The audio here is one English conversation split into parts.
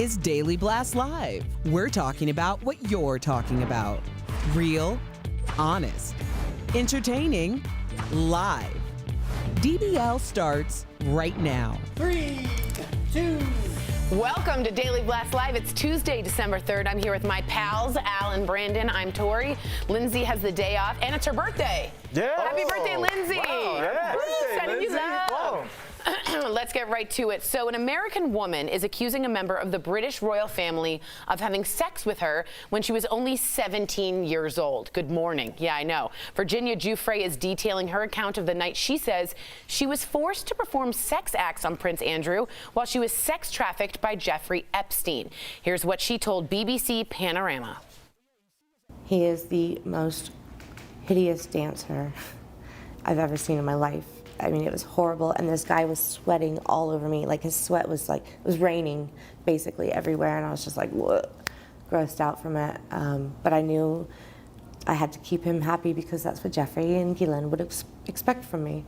is Daily Blast Live. We're talking about what you're talking about. Real, honest, entertaining, live. DBL starts right now. 3, 2. Welcome to Daily Blast Live. It's Tuesday, December 3rd. I'm here with my pals, Al and Brandon. I'm Tori. Lindsay has the day off, and it's her birthday. Yeah. Happy birthday, Lindsay. Wow, happy birthday, Sending you Lindsay. love. Whoa. Let's get right to it. So an American woman is accusing a member of the British royal family of having sex with her when she was only 17 years old. Good morning. Yeah, I know. Virginia Giuffre is detailing her account of the night she says she was forced to perform sex acts on Prince Andrew while she was sex trafficked by Jeffrey Epstein. Here's what she told BBC Panorama. He is the most hideous dancer I've ever seen in my life. I mean, it was horrible, and this guy was sweating all over me. Like, his sweat was like, it was raining basically everywhere, and I was just like, whoa, grossed out from it. But I knew I had to keep him happy because that's what Jeffrey and Ghislaine would expect from me.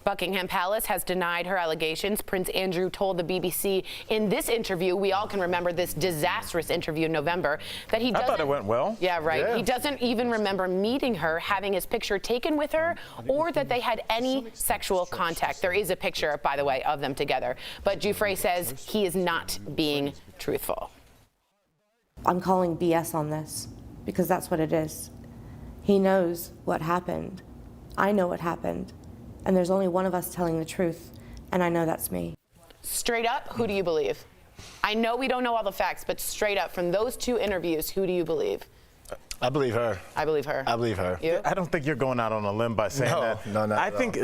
Buckingham Palace has denied her allegations. Prince Andrew told the BBC in this interview, we all can remember this disastrous interview in November, that he doesn't... I thought it went well. Yeah, right. Yeah. He doesn't even remember meeting her, having his picture taken with her, or that they had any sexual contact. There is a picture, by the way, of them together. But Giuffre says he is not being truthful. I'm calling BS on this because that's what it is. He knows what happened. I know what happened. And there's only one of us telling the truth, and I know that's me. Straight up, who do you believe? I know we don't know all the facts, but straight up, from those two interviews, who do you believe? I believe her. I believe her. I believe her. You? I don't think you're going out on a limb by saying that. No, not I at all. think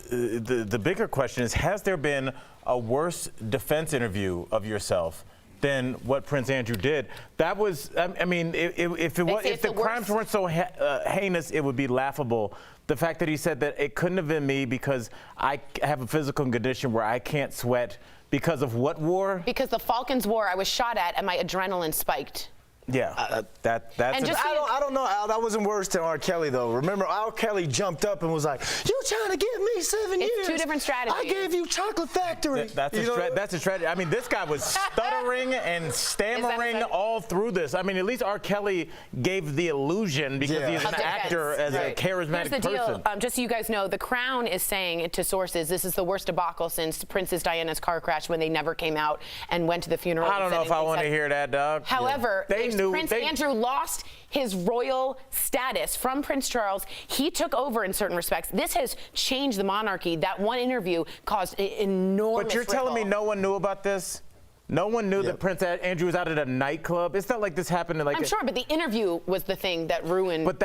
the bigger question is, has there been a worse defense interview of yourself than what Prince Andrew did? That was, I mean, if the crimes weren't so heinous, it would be laughable. The fact that he said that it couldn't have been me because I have a physical condition where I can't sweat because of what war? Because the Falcons War I was shot at and my adrenaline spiked. Yeah, that's And just I don't know, Al. That wasn't worse than R. Kelly, though. Remember, R. Kelly jumped up and was like, "You trying to give me 7 years? It's two different strategies. I gave you Chocolate Factory." That's a strategy. I mean, this guy was stuttering and stammering all through this. I mean, at least R. Kelly gave the illusion because Yeah. he's an actor as a charismatic Here's the person. deal. Just so you guys know, the Crown is saying to sources, this is the worst debacle since Princess Diana's car crash when they never came out and went to the funeral. I don't know if I want to hear that, dog. However, They knew Prince Andrew lost his royal status from Prince Charles. He took over in certain respects. This has changed the monarchy. That one interview caused enormous But you're telling me ripple. no one knew about this? No one knew that Prince Andrew was out at a nightclub? It's not like this happened in like... I'm sure, but the interview was the thing that ruined... But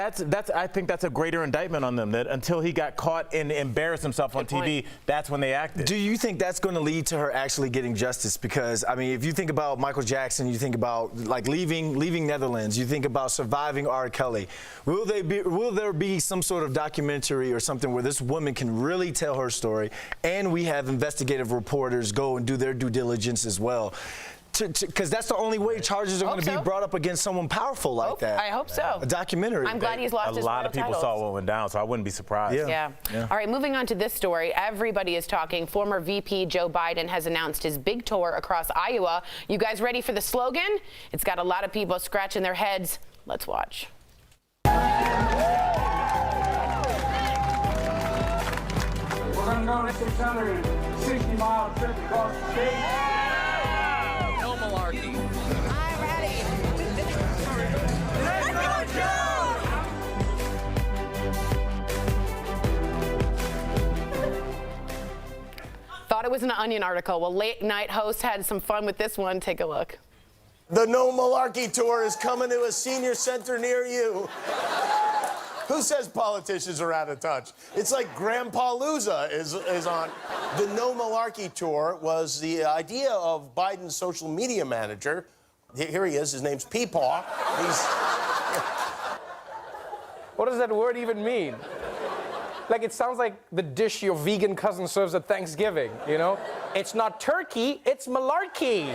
I think that's a greater indictment on them, that until he got caught and embarrassed himself on TV, that's when they acted. Do you think that's going to lead to her actually getting justice? Because, I mean, if you think about Michael Jackson, you think about, like, leaving Netherlands, you think about surviving R. Kelly. Will there be some sort of documentary or something where this woman can really tell her story, and we have investigative reporters go and do their due diligence as well? Because that's the only way charges are going to be brought up against someone powerful like that. I hope so. A documentary. I'm glad he's lost his A lot royal of people titles. saw what went down, so I wouldn't be surprised. Yeah. All right, moving on to this story. Everybody is talking. Former VP Joe Biden has announced his big tour across Iowa. You guys ready for the slogan? It's got a lot of people scratching their heads. Let's watch. 660-mile trip across the state. No malarkey. I'm ready. Thought it was an Onion article. Well, late night host had some fun with this one. Take a look. The No Malarkey Tour is coming to a senior center near you. Who says politicians are out of touch? It's like Grandpa Luza is on. The No Malarkey Tour was the idea of Biden's social media manager. Here he is. His name's Peepaw. What does that word even mean? Like, it sounds like the dish your vegan cousin serves at Thanksgiving, you know? It's not turkey, it's malarkey.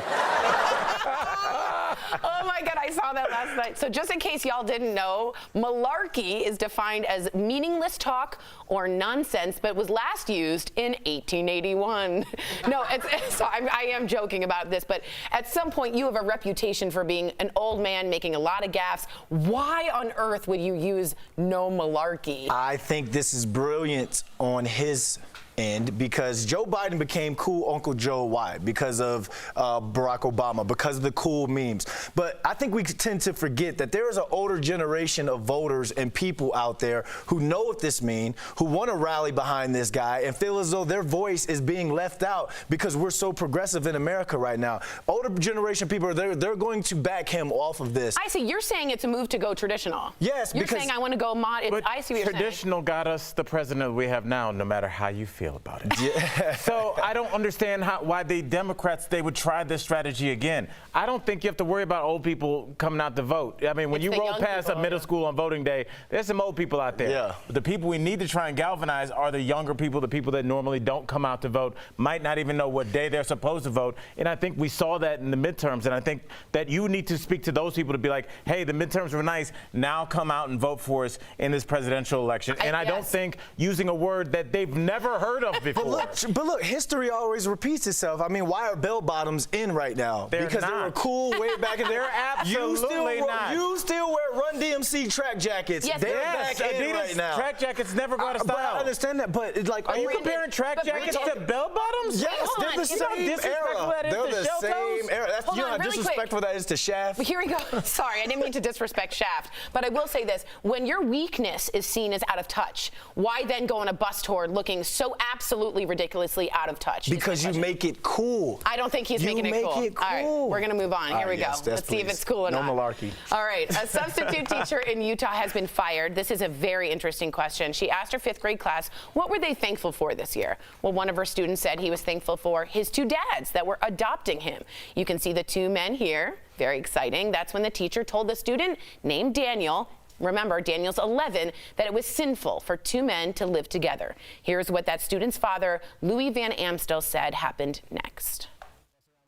Oh my God, I saw that last night. So just in case y'all didn't know, malarkey is defined as meaningless talk or nonsense, but was last used in 1881. No, I am joking about this, but at some point you have a reputation for being an old man making a lot of gaffes. Why on earth would you use no malarkey? I think this is brilliant on his end because Joe Biden became cool Uncle Joe. Why? Because of Barack Obama, because of the cool memes. But I think we tend to forget that there is an older generation of voters and people out there who know what this means, who want to rally behind this guy and feel as though their voice is being left out because we're so progressive in America right now. Older generation people, they're going to back him off of this. I see. You're saying it's a move to go traditional. Yes, you're because saying I want to go mod. But I see what you're saying. traditional got us the president we have now, no matter how you feel about it. Yeah. So I don't understand why the Democrats, they would try this strategy again. I don't think you have to worry about old people coming out to vote. I mean, when you roll past a middle school on voting day, there's some old people out there. Yeah. But the people we need to try and galvanize are the younger people, the people that normally don't come out to vote, might not even know what day they're supposed to vote. And I think we saw that in the midterms. And I think that you need to speak to those people to be like, hey, the midterms were nice. Now come out and vote for us in this presidential election. And I don't think using a word that they've never heard of before. But look, history always repeats itself. I mean, why are bell bottoms in right now? Because they were cool way back in there. Absolutely not. You still wear Run DMC track jackets. Yes, They're back in Adidas right now. track jackets never got a style. But I understand that, but it's like, are you comparing track jackets to bell bottoms? Yes, they're the same era. They're the same era. You know how disrespectful that is to Shaft? Here we go. Sorry, I didn't mean to disrespect Shaft, but I will say this. When your weakness is seen as out of touch, why then go on a bus tour looking so absolutely ridiculously out of touch? Because you make it cool. I don't think he's making it cool. Make it cool. All right, we're going to move on. Here we go. Let's see if it's cool or not. No malarkey. All right, a substitute teacher in Utah has been fired. This is a very interesting question. She asked her 5th grade class, what were they thankful for this year? Well, one of her students said he was thankful for his 2 dads that were adopting him. You can see the 2 men here. Very exciting. That's when the teacher told the student named Daniel, remember, Daniel's 11, that it was sinful for 2 men to live together. Here's what that student's father, Louis Van Amstel, said happened next.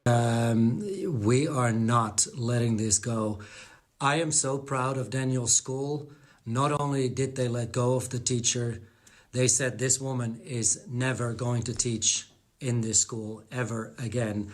We are not letting this go. I am so proud of Daniel's school. Not only did they let go of the teacher, they said this woman is never going to teach in this school ever again.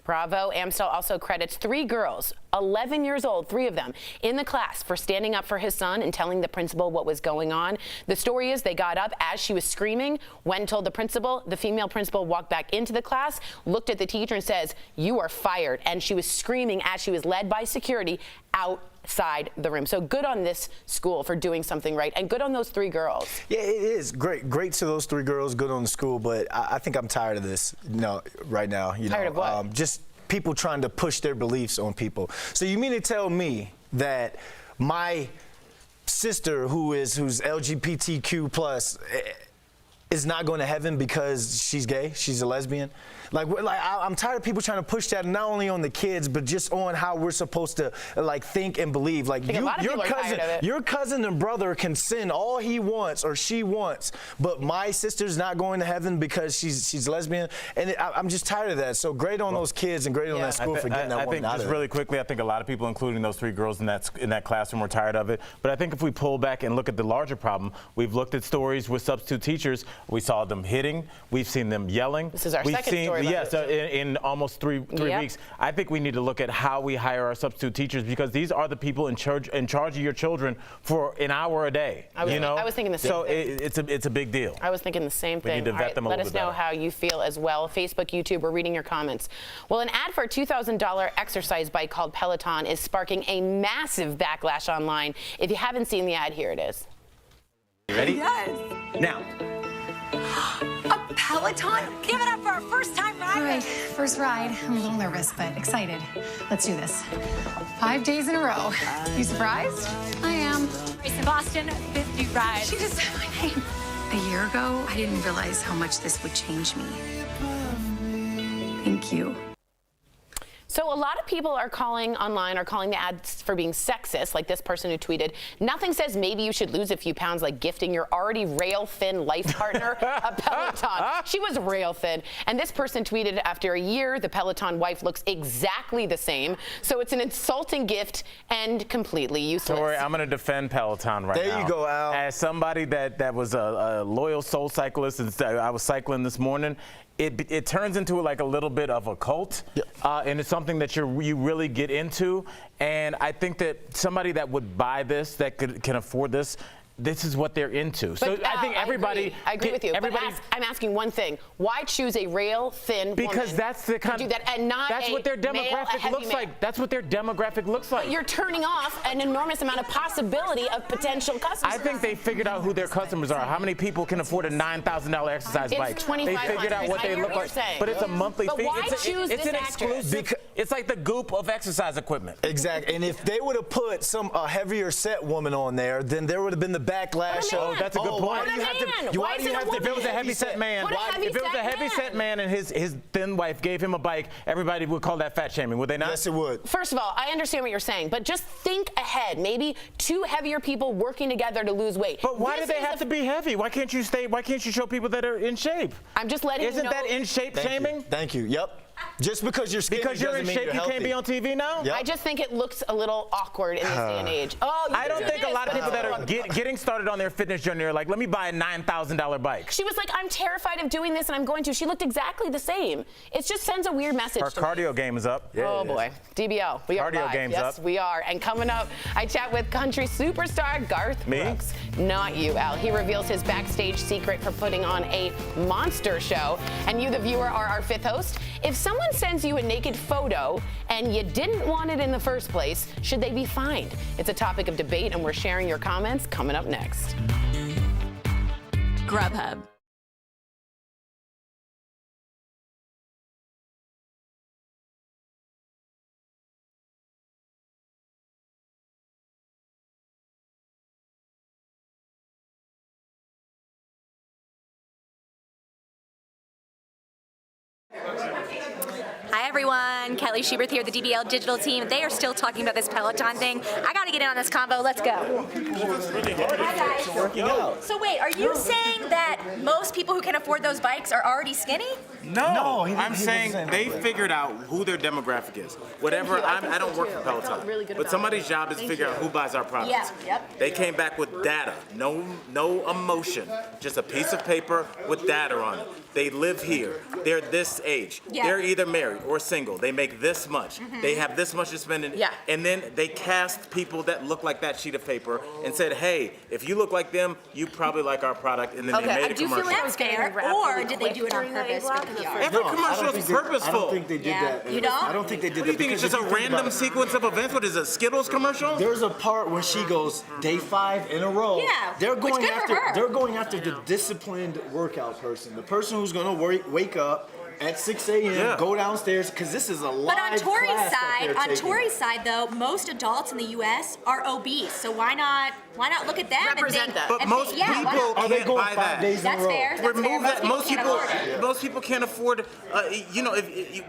Bravo. Amstel also credits 3 girls, 11 years old, 3 of them, in the class for standing up for his son and telling the principal what was going on. The story is they got up as she was screaming. When told the principal, the female principal walked back into the class, looked at the teacher and says, "You are fired." And she was screaming as she was led by security outside the room. So good on this school for doing something right, and good on those 3 girls. Yeah, it is great to those 3 girls. Good on the school, but I think I'm tired of this. Right now. Tired of what? Just people trying to push their beliefs on people. So you mean to tell me that my sister, who's LGBTQ plus, is not going to heaven because she's gay? She's a lesbian? I'm tired of people trying to push that not only on the kids, but just on how we're supposed to think and believe. Your cousin and brother can sin all he wants or she wants, but my sister's not going to heaven because she's lesbian. And I'm just tired of that. So great on those kids and great on that school for getting that woman out of it. Just really quickly, I think a lot of people, including those 3 girls in that classroom, were tired of it. But I think if we pull back and look at the larger problem, we've looked at stories with substitute teachers. We saw them hitting. We've seen them yelling. This is our second story. Yes, in almost three weeks. I think we need to look at how we hire our substitute teachers, because these are the people in charge of your children for an hour a day. I was thinking the same thing. So it's a big deal. I was thinking the same thing. We need to vet them a little bit better. Let us know how you feel as well. Facebook, YouTube, we're reading your comments. Well, an ad for a $2,000 exercise bike called Peloton is sparking a massive backlash online. If you haven't seen the ad, here it is. You ready? Yes. Now. A Peloton? Give it up for our first time ride. All right, first ride. I'm a little nervous, but excited. Let's do this. 5 days in a row. You surprised? I am. Race in Boston, 50 rides. She just said my name. A year ago, I didn't realize how much this would change me. Thank you. So a lot of people are calling the ads for being sexist, like this person who tweeted, "Nothing says maybe you should lose a few pounds like gifting your already rail thin life partner a Peloton." She was rail thin. And this person tweeted, after a year, the Peloton wife looks exactly the same. So it's an insulting gift and completely useless. Tori, I'm going to defend Peloton right now. There you go, Al. As somebody that was a loyal soul cyclist, and I was cycling this morning, it turns into like a little bit of a cult, and it's something that you really get into. And I think that somebody that would buy this, that can afford this, this is what they're into. So But, I think everybody. I agree with you. Everybody. But I'm asking one thing: why choose a rail, thin Because woman that's the kind to do that, and not that's what their demographic looks like. That's what their demographic looks like. But you're turning off an enormous amount of possibility of potential customers. I think they figured out who their customers are. How many people can afford a $9,000 exercise It's bike? They $2,500. figured out what I they hear look what like. you're saying. But it's a monthly But fee. why It's choose an this actress? exclusive. It's like the Goop of exercise equipment. Exactly. And if they would have put a heavier set woman on there, then there would have been the backlash What a of. man. That's a good point. Why do you have to? Why is it a have to? If it was a heavy set man, What a heavy if it was a set heavy man. set man and his thin wife gave him a bike, everybody would call that fat shaming, would they not? Yes, it would. First of all, I understand what you're saying, but just think ahead. Maybe two heavier people working together to lose weight. But why do This they is have to be heavy? Why can't you show people that are in shape? I'm just letting you know. Isn't that in shape shaming? Thank you. Yep. Just because you're skinny Because you're doesn't in mean shape, you're you healthy. can't be on TV now? Yep. I just think it looks a little awkward in this day and age. Oh, I don't yes, think it a is, lot of but people that it's are awkward. getting started on their fitness journey are like, let me buy a $9,000 bike. She was like, I'm terrified of doing this, and I'm going to. She looked exactly the same. It just sends a weird message Her to me. cardio game is up. Oh boy, DBL, we are Cardio live. game's Yes, up. we are. And coming up, I chat with country superstar Garth Me? Brooks. Not you, Al. He reveals his backstage secret for putting on a monster show. And you, the viewer, are our fifth host. If someone sends you a naked photo and you didn't want it in the first place, should they be fined? It's a topic of debate, and we're sharing your comments coming up next. Grubhub. Hi everyone, Kelly Schubert here, the DBL digital team. They are still talking about this Peloton thing. I gotta get in on this combo, let's go. Hi guys. So wait, are you saying that most people who can afford those bikes are already skinny? No, I'm saying they figured out who their demographic is. Whatever, I don't work for Peloton, but somebody's job is to figure out who buys our products. Yeah, yep. They came back with data, no emotion, just a piece of paper with data on it. They live here. They're this age. Yeah. They're either married or single. They make this much. They have this much to spend. Yeah. And then they cast people that look like that sheet of paper and said, hey, if you look like them, you probably like our product. And then they made a commercial. That's fair, or did they do it on purpose for PR? Every commercial is purposeful. I don't think they did that. You don't? I don't think they did What do you that. think? It's because just a if you think random about it, sequence of events? What is it, a Skittles commercial? There's a part when she goes day 5 in a row. Yeah, they're which going good for after. her. They're going after the disciplined workout person, the person who's going to wake up at 6 a.m. Yeah. Go downstairs because this is a live But on Tori's class that side, they're taking. though, most adults in the U.S. are obese. So why not look at them Represent and that. But and most think, yeah, why people not? Are they can't going buy 5 that. days in a That's row? fair. That's Remove fair. that. Most can't people, afford it. most people can't afford.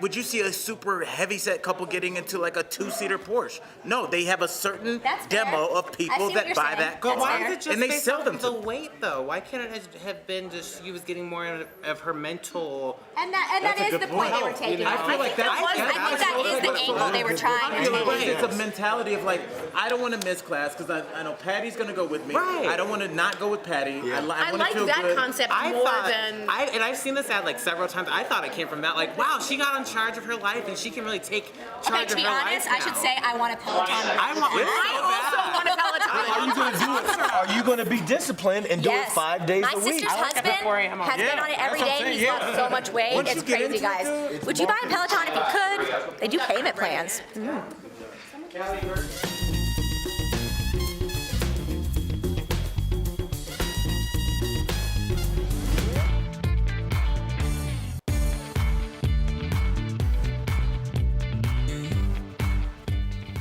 Would you see a super heavy-set couple getting into like a 2-seater Porsche? No, they have a certain That's fair. demo of I see people what that you're buy saying. that car, That's Why fair. is it just and they based sell off them of to the weight, though? Why can't it have been just she was getting more of her mental? And that is the point they were taking. I feel like I think that is the angle they were trying to You're right. take. It's a mentality of like, I don't want to miss class because I know Patty's going to go with me. Right. I don't want to not go with Patty. I I want like to feel that good. concept I more thought, than. and I've seen this ad like several times. I thought it came from that. Like, wow, she got in charge of her life and she can really take Okay, charge to of be her honest, life I should now. say I want a Peloton. I want one I so also bad. want a Peloton. Are you going to do it? Are you going to be disciplined and do it 5 days My a week? sister's husband has been on it every day and he's lost so much weight. Once It's you get crazy, into guys. it, dude, Would you buy a Peloton if you could? They do payment plans.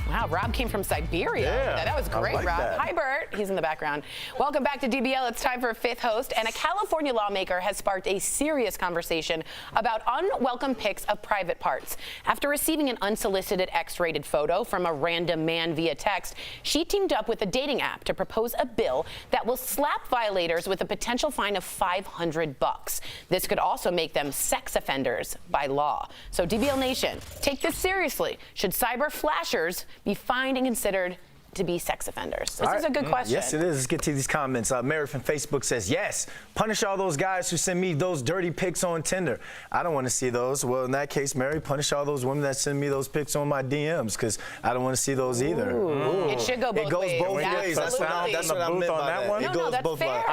Wow, Rob came from Siberia. Yeah, That was I great, like Rob. that. Hi, Bert. He's in the background. Welcome back to DBL. It's time for a fifth host. And a California lawmaker has sparked a serious conversation about unwelcome pics of private parts. After receiving an unsolicited X-rated photo from a random man via text, she teamed up with a dating app to propose a bill that will slap violators with a potential fine of $500. This could also make them sex offenders by law. So DBL Nation, take this seriously. Should cyber flashers be fined and considered to be sex offenders? This is a good question. Yes, it is. Let's get to these comments. Mary from Facebook says, yes, punish all those guys who send me those dirty pics on Tinder. I don't want to see those. Well, in that case, Mary, punish all those women that send me those pics on my DMs, because I don't want to see those either. Ooh. It should go both ways. It goes both ways. That's what I meant by that. One? It goes both ways.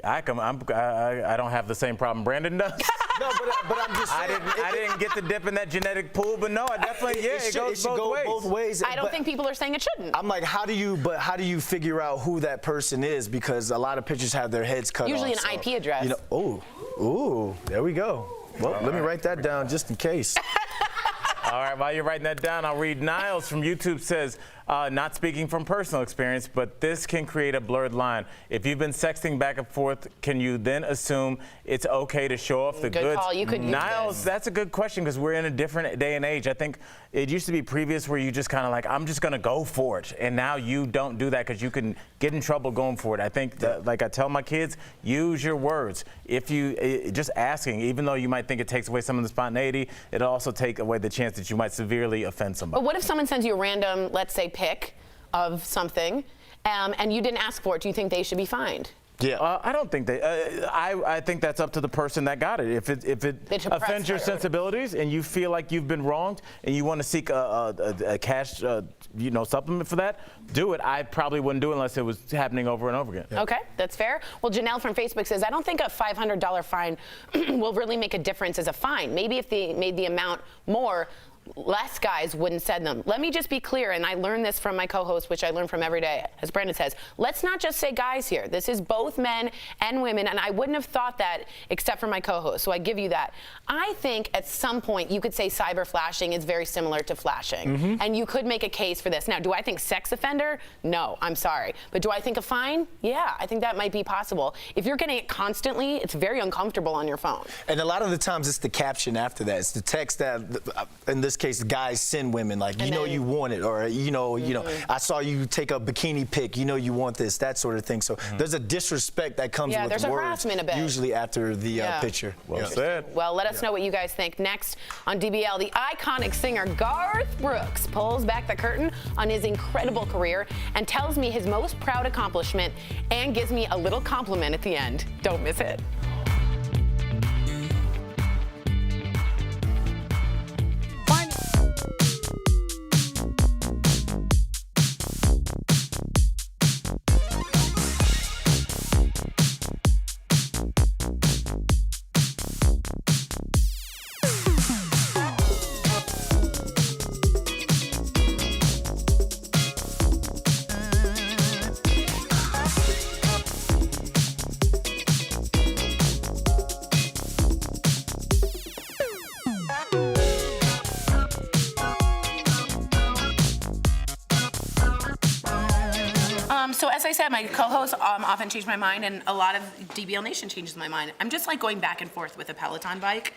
I don't have the same problem Brandon does. No, but I'm just saying. I didn't get to dip in that genetic pool, but no, I definitely, it goes both ways. I don't think people are saying it shouldn't. I'm like, how do you figure out who that person is? Because a lot of pictures have their heads cut off. Usually an IP address. You know, ooh, there we go. Well, let me write that down just in case. All right, while you're writing that down, I'll read. Niles from YouTube says, not speaking from personal experience, but this can create a blurred line. If you've been sexting back and forth, can you then assume it's okay to show off the goods? Good call. You could use Niles, this. that's a good question, because we're in a different day and age. I think it used to be previous where you just kind of like, I'm just going to go for it. And now you don't do that because you can get in trouble going for it. I think, that, like I tell my kids, use your words. If you, just asking, even though you might think it takes away some of the spontaneity, it'll also take away the chance that you might severely offend somebody. But what if someone sends you a random, let's say, pic of something, and you didn't ask for it? Do you think they should be fined? Yeah. I don't think they. I think that's up to the person that got it. If it offends your sensibilities and you feel like you've been wronged and you want to seek a cash, supplement for that, do it. I probably wouldn't do it unless it was happening over and over again. Yeah. Okay, that's fair. Well, Janelle from Facebook says, I don't think a $500 fine will really make a difference as a fine. Maybe if they made the amount more, less guys wouldn't send them. Let me just be clear, and I learned this from my co-host, which I learn from every day, as Brandon says. Let's not just say guys here. This is both men and women, and I wouldn't have thought that except for my co-host, so I give you that. I think at some point you could say cyber flashing is very similar to flashing, and you could make a case for this. Now, do I think sex offender? No, I'm sorry. But do I think a fine? Yeah, I think that might be possible. If you're getting it constantly, it's very uncomfortable on your phone. And a lot of the times it's the caption after that. It's the text that, in this case, guys send women like, you want it, or I saw you take a bikini pic, you want this, that sort of thing. So there's a disrespect that comes with there's words, a harassment a bit. usually after the picture. Well said. Well, let us know what you guys think. Next on DBL, the iconic singer Garth Brooks pulls back the curtain on his incredible career and tells me his most proud accomplishment and gives me a little compliment at the end. Don't miss it. So as I said, my co-hosts often change my mind, and a lot of DBL Nation changes my mind. I'm just like going back and forth with a Peloton bike.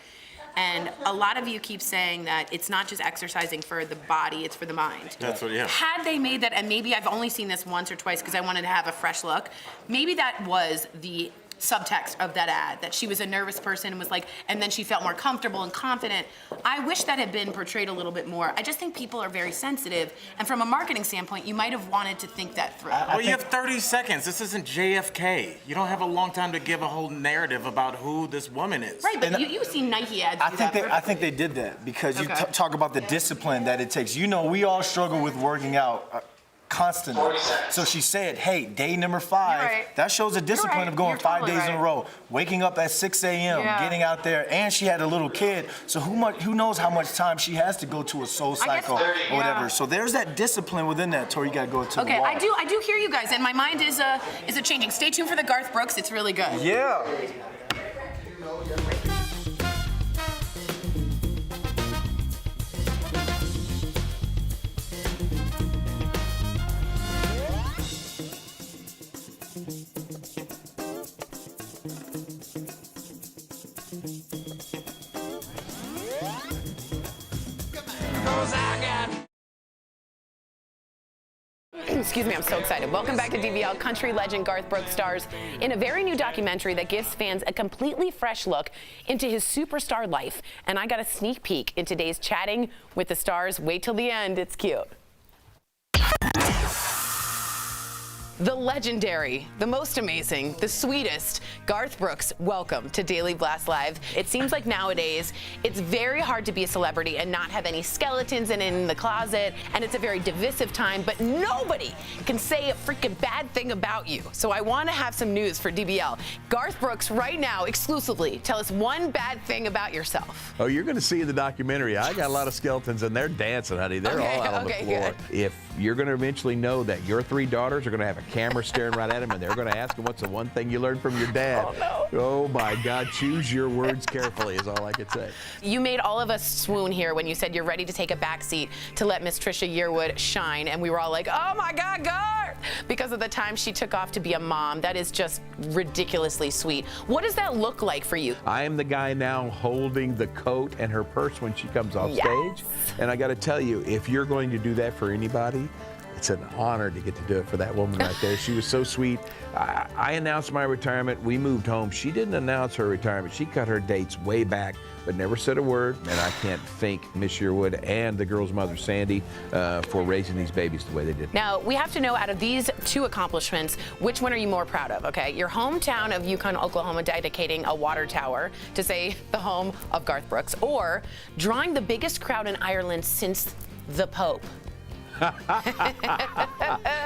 And a lot of you keep saying that it's not just exercising for the body, it's for the mind. That's what, yeah. Had they made that, and maybe I've only seen this once or twice because I wanted to have a fresh look, maybe that was the subtext of that ad, that she was a nervous person and was like, and then she felt more comfortable and confident. I wish that had been portrayed a little bit more. I just think people are very sensitive, and from a marketing standpoint, you might have wanted to think that through. Well, you have 30 seconds. This isn't JFK. You don't have a long time to give a whole narrative about who this woman is. Right, but you've seen Nike ads do that. I think they did that because you talk about the discipline that it takes. We all struggle with working out. Constantly. So she said, hey, day number 5, that shows a discipline of going 5 days in a row, waking up at 6 a.m., getting out there, and she had a little kid. So who knows how much time she has to go to a soul cycle or whatever. So there's that discipline within that, Tori. You got to go to the wall. I do hear you guys, and my mind is changing. Stay tuned for the Garth Brooks. It's really good. Yeah. Excuse me, I'm so excited. Welcome back to DBL. Country legend Garth Brooks stars in a very new documentary that gives fans a completely fresh look into his superstar life. And I got a sneak peek in today's Chatting with the Stars. Wait till the end, it's cute. The legendary, the most amazing, the sweetest, Garth Brooks, welcome to Daily Blast Live. It seems like nowadays it's very hard to be a celebrity and not have any skeletons in the closet, and it's a very divisive time, but nobody can say a freaking bad thing about you. So I want to have some news for DBL. Garth Brooks, right now, exclusively, tell us one bad thing about yourself. Oh, you're going to see in the documentary, I got a lot of skeletons, and they're dancing, honey. They're all out on the floor. Good. If you're going to eventually know that your 3 daughters are going to have a camera staring right at them, and they're going to ask them, what's the one thing you learned from your dad? Oh, no. Oh, my God. Choose your words carefully is all I could say. You made all of us swoon here when you said you're ready to take a backseat to let Miss Trisha Yearwood shine, and we were all like, oh, my God, Garth! Because of the time she took off to be a mom. That is just ridiculously sweet. What does that look like for you? I am the guy now holding the coat and her purse when she comes off stage. And I got to tell you, if you're going to do that for anybody, it's an honor to get to do it for that woman right there. She was so sweet. I announced my retirement. We moved home. She didn't announce her retirement. She cut her dates way back, but never said a word. And I can't thank Miss Yearwood and the girl's mother, Sandy, for raising these babies the way they did. Now, we have to know, out of these 2 accomplishments, which one are you more proud of, okay? Your hometown of Yukon, Oklahoma, dedicating a water tower to say the home of Garth Brooks, or drawing the biggest crowd in Ireland since the Pope.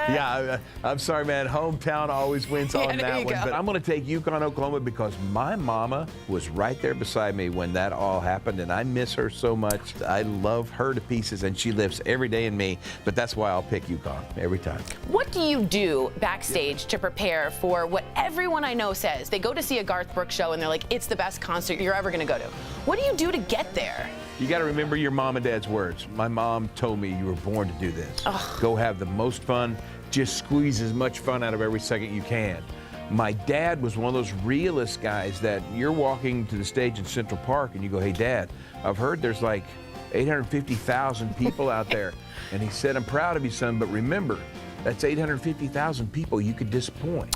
Yeah, I'm sorry, man. Hometown always wins on that one. But I'm going to take Yukon, Oklahoma, because my mama was right there beside me when that all happened, and I miss her so much. I love her to pieces, and she lives every day in me. But that's why I'll pick Yukon every time. What do you do backstage to prepare for what everyone I know says? They go to see a Garth Brooks show, and they're like, it's the best concert you're ever going to go to. What do you do to get there? You got to remember your mom and dad's words. My mom told me you were born to do this. Ugh. Go have the most fun. Just squeeze as much fun out of every second you can. My dad was one of those realist guys that you're walking to the stage in Central Park and you go, hey, Dad, I've heard there's like 850,000 people out there. And he said, I'm proud of you, son, but remember, that's 850,000 people you could disappoint.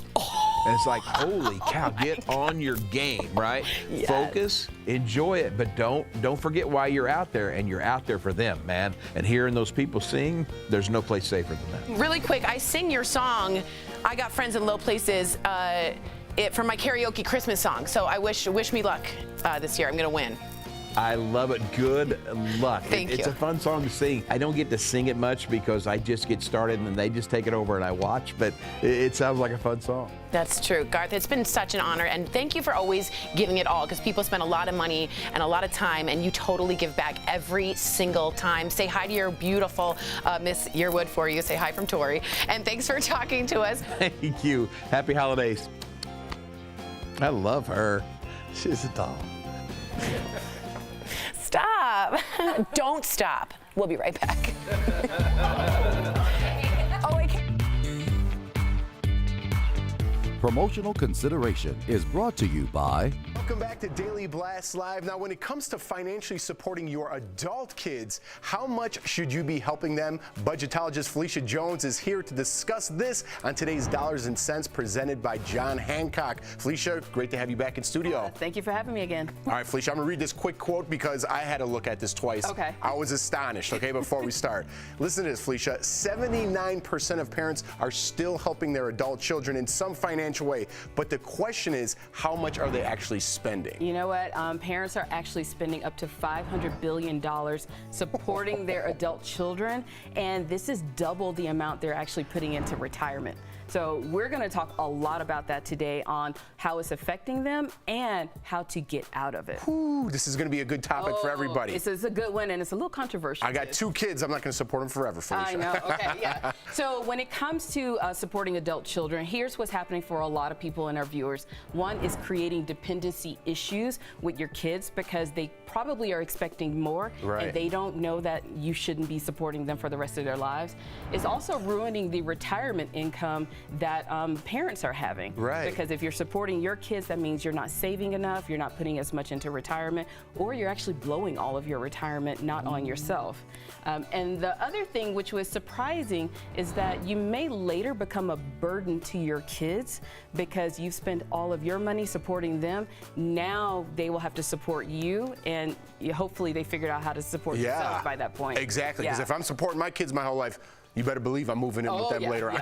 And it's like, holy cow, get on your game, right? Yes. Focus, enjoy it, but don't forget why you're out there, and you're out there for them, man. And hearing those people sing, there's no place safer than that. Really quick, I sing your song, I Got Friends in Low Places, for my karaoke Christmas song. So I wish me luck this year. I'm going to win. I love it. Good luck. Thank you. It's a fun song to sing. I don't get to sing it much because I just get started and then they just take it over and I watch, but it sounds like a fun song. That's true. Garth, it's been such an honor, and thank you for always giving it all, because people spend a lot of money and a lot of time, and you totally give back every single time. Say hi to your beautiful Miss Yearwood for you. Say hi from Tori. And thanks for talking to us. Thank you. Happy holidays. I love her. She's a doll. Stop. Don't stop. We'll be right back. Oh, I can't. Promotional consideration is brought to you by... Welcome back to Daily Blast Live. Now, when it comes to financially supporting your adult kids, how much should you be helping them? Budgetologist Felicia Jones is here to discuss this on today's Dollars and Cents presented by John Hancock. Felicia, great to have you back in studio. Thank you for having me again. All right, Felicia, I'm going to read this quick quote because I had to look at this twice. Okay. I was astonished, okay, before we start. Listen to this, Felicia. 79% of parents are still helping their adult children in some financial way, but the question is, how much are they actually spending? You know what? Parents are actually spending up to $500 billion supporting their adult children, and this is double the amount they're actually putting into retirement. So we're going to talk a lot about that today on how it's affecting them and how to get out of it. Ooh, this is going to be a good topic for everybody. It's a good one, and it's a little controversial. I got 2 kids. I'm not going to support them forever, Felicia. I know. Okay, yeah. So when it comes to supporting adult children, here's what's happening for a lot of people and our viewers. One is creating dependency issues with your kids because they probably are expecting more, right, and they don't know that you shouldn't be supporting them for the rest of their lives. It's also ruining the retirement income that parents are having. Right. Because if you're supporting your kids, that means you're not saving enough, you're not putting as much into retirement, or you're actually blowing all of your retirement not on yourself. And the other thing, which was surprising, is that you may later become a burden to your kids because you've spent all of your money supporting them. Now they will have to support you, and hopefully they figured out how to support themselves by that point. Exactly, because if I'm supporting my kids my whole life, You better believe I'm moving in with them later on.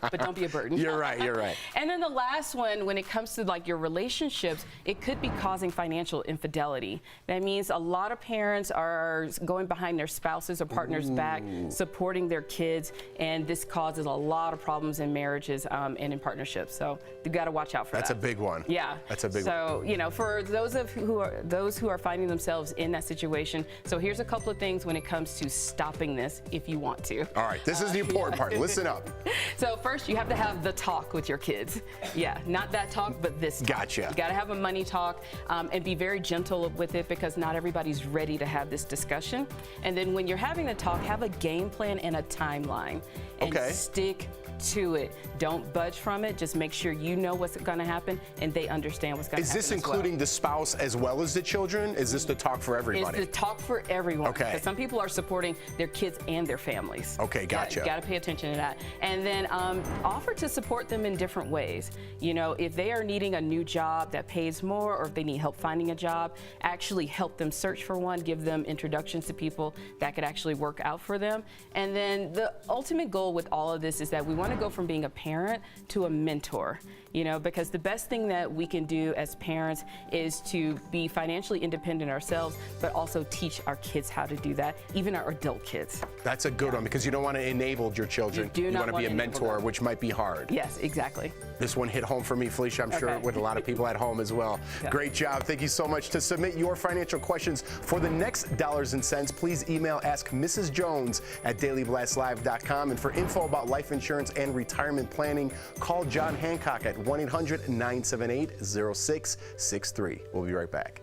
But don't be a burden. You're right, you're right. And then the last one, when it comes to like your relationships, it could be causing financial infidelity. That means a lot of parents are going behind their spouses or partners' back, supporting their kids, and this causes a lot of problems in marriages and in partnerships. So you got to watch out for that. That's a big one. Yeah. That's a big one. So, you know, for those who are finding themselves in that situation, so here's a couple of things when it comes to stopping this if you want to. All right, this is the important part. Listen up. So first, you have to have the talk with your kids. Yeah, not that talk, but this talk. Gotcha. You got to have a money talk and be very gentle with it because not everybody's ready to have this discussion. And then when you're having the talk, have a game plan and a timeline. And stick to it. Don't budge from it. Just make sure you know what's going to happen and they understand what's going to happen. Is this including the spouse as well as the children? Is this the talk for everybody? It's the talk for everyone. Okay. Because some people are supporting their kids and their families. Okay, gotcha. You got to pay attention to that. And then offer to support them in different ways. You know, if they are needing a new job that pays more or if they need help finding a job, actually help them search for one, give them introductions to people that could actually work out for them. And then the ultimate goal with all of this is that we want to go from being a parent to a mentor, you know, because the best thing that we can do as parents is to be financially independent ourselves, but also teach our kids how to do that, even our adult kids. That's a good one because you don't want to enable your children. You want to be a mentor, which might be hard. Yes, exactly. This one hit home for me, Felicia. I'm sure with a lot of people at home as well. Great job. Thank you so much. To submit your financial questions for the next Dollars and Cents, please email Ask Mrs. Jones at dailyblastlive.com. And for info about life insurance and retirement planning, call John Hancock at 1-800-978-0663. We'll be right back.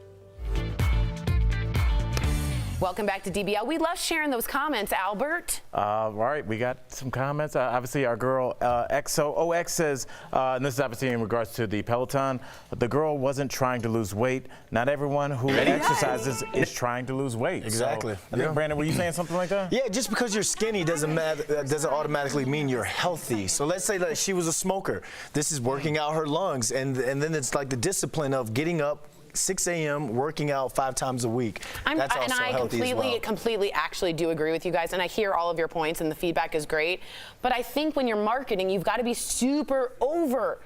Welcome back to DBL. We love sharing those comments, Albert. All right, we got some comments. Obviously, our girl XOOX says, and this is obviously in regards to the Peloton, the girl wasn't trying to lose weight. Not everyone who exercises is trying to lose weight. Exactly. So, I think, Brandon, were you saying something like that? Yeah, just because you're skinny doesn't automatically mean you're healthy. So let's say that she was a smoker. This is working out her lungs, and then it's like the discipline of getting up 6 a.m. working out 5 times a week. That's also healthy as well. completely actually do agree with you guys, and I hear all of your points, and the feedback is great. But I think when you're marketing, you've got to be super uber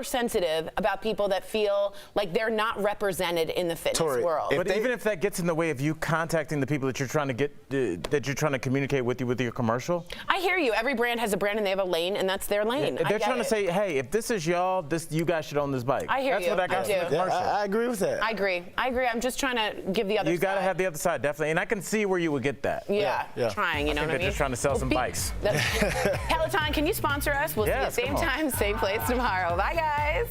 sensitive about people that feel like they're not represented in the fitness world. But even if that gets in the way of you contacting the people that you're trying to get, that you're trying to communicate with your commercial. I hear you. Every brand has a brand and they have a lane, and that's their lane. They're trying to say, hey, if this is y'all, you guys should own this bike. I hear you. That's what I got from the commercial. I agree with that. I agree. I'm just trying to give the other side. You got to have the other side, definitely. And I can see where you would get that. Yeah. Trying, you know what I mean? They're just trying to sell some bikes. Peloton, can you sponsor us? We'll see you same time, same place tomorrow. Bye, guys.